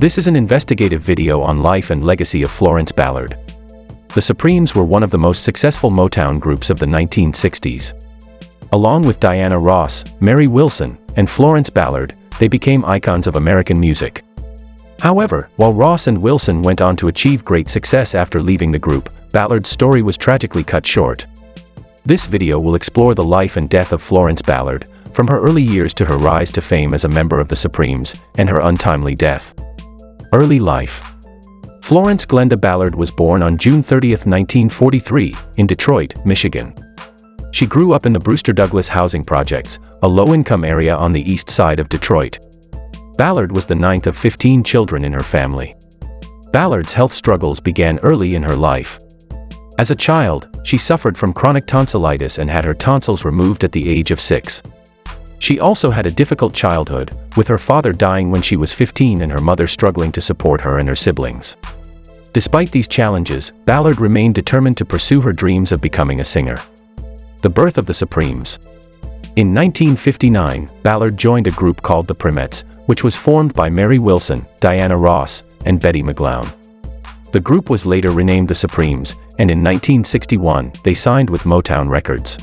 This is an investigative video on life and legacy of Florence Ballard. The Supremes were one of the most successful Motown groups of the 1960s. Along with Diana Ross, Mary Wilson, and Florence Ballard, they became icons of American music. However, while Ross and Wilson went on to achieve great success after leaving the group, Ballard's story was tragically cut short. This video will explore the life and death of Florence Ballard, from her early years to her rise to fame as a member of the Supremes, and her untimely death. Early life. Florence Glenda Ballard was born on June 30, 1943, in Detroit, Michigan. She grew up in the Brewster Douglas housing projects, a low-income area on the east side of Detroit. Ballard was the ninth of 15 children in her family. Ballard's health struggles began early in her life. As a child, she suffered from chronic tonsillitis and had her tonsils removed at the age of 6. She also had a difficult childhood, with her father dying when she was 15 and her mother struggling to support her and her siblings. Despite these challenges, Ballard remained determined to pursue her dreams of becoming a singer. The birth of the Supremes. In 1959, Ballard joined a group called the Primettes, which was formed by Mary Wilson, Diana Ross, and Betty McGlown. The group was later renamed the Supremes, and in 1961, they signed with Motown Records.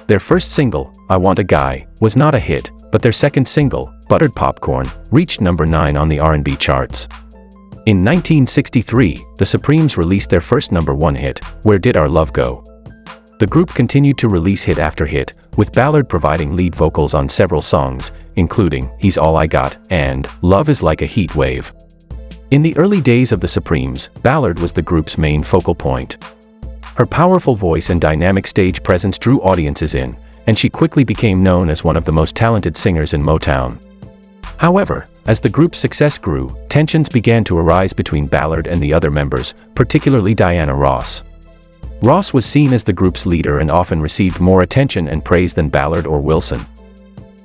Their first single, I Want a Guy, was not a hit, but their second single, Buttered Popcorn, reached number 9 on the R&B charts. In 1963, the Supremes released their first number 1 hit, Where Did Our Love Go? The group continued to release hit after hit, with Ballard providing lead vocals on several songs, including He's All I Got and Love Is Like a Heat Wave. In the early days of the Supremes, Ballard was the group's main focal point. Her powerful voice and dynamic stage presence drew audiences in, and she quickly became known as one of the most talented singers in Motown. However, as the group's success grew, tensions began to arise between Ballard and the other members, particularly Diana Ross. Ross was seen as the group's leader and often received more attention and praise than Ballard or Wilson.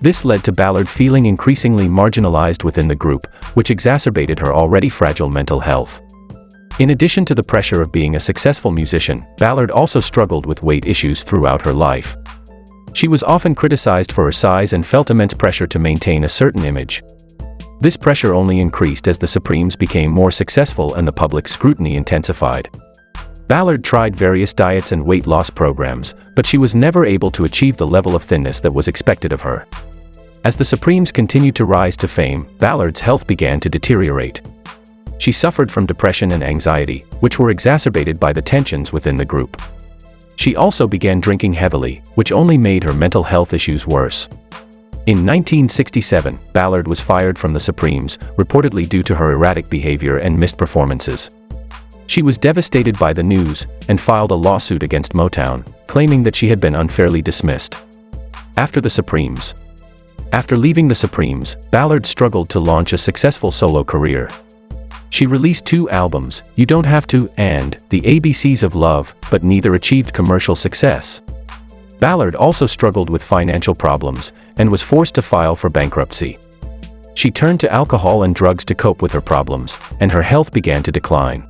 This led to Ballard feeling increasingly marginalized within the group, which exacerbated her already fragile mental health. In addition to the pressure of being a successful musician, Ballard also struggled with weight issues throughout her life. She was often criticized for her size and felt immense pressure to maintain a certain image. This pressure only increased as the Supremes became more successful and the public scrutiny intensified. Ballard tried various diets and weight loss programs, but she was never able to achieve the level of thinness that was expected of her. As the Supremes continued to rise to fame, Ballard's health began to deteriorate. She suffered from depression and anxiety, which were exacerbated by the tensions within the group. She also began drinking heavily, which only made her mental health issues worse. In 1967, Ballard was fired from the Supremes, reportedly due to her erratic behavior and missed performances. She was devastated by the news, and filed a lawsuit against Motown, claiming that she had been unfairly dismissed. After leaving the Supremes, Ballard struggled to launch a successful solo career. She released 2 albums, You Don't Have to and The ABCs of Love, but neither achieved commercial success. Ballard also struggled with financial problems, and was forced to file for bankruptcy. She turned to alcohol and drugs to cope with her problems, and her health began to decline.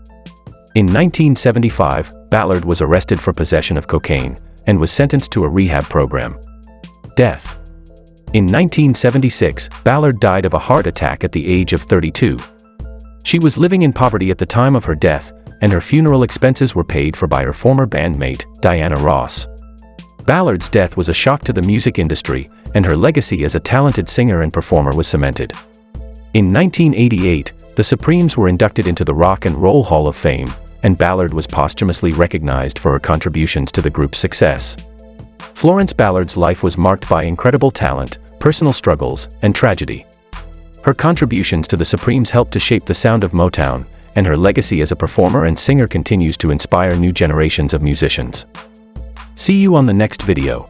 In 1975, Ballard was arrested for possession of cocaine, and was sentenced to a rehab program. Death. In 1976, Ballard died of a heart attack at the age of 32. She was living in poverty at the time of her death, and her funeral expenses were paid for by her former bandmate, Diana Ross. Ballard's death was a shock to the music industry, and her legacy as a talented singer and performer was cemented. In 1988, the Supremes were inducted into the Rock and Roll Hall of Fame, and Ballard was posthumously recognized for her contributions to the group's success. Florence Ballard's life was marked by incredible talent, personal struggles, and tragedy. Her contributions to the Supremes helped to shape the sound of Motown, and her legacy as a performer and singer continues to inspire new generations of musicians. See you on the next video.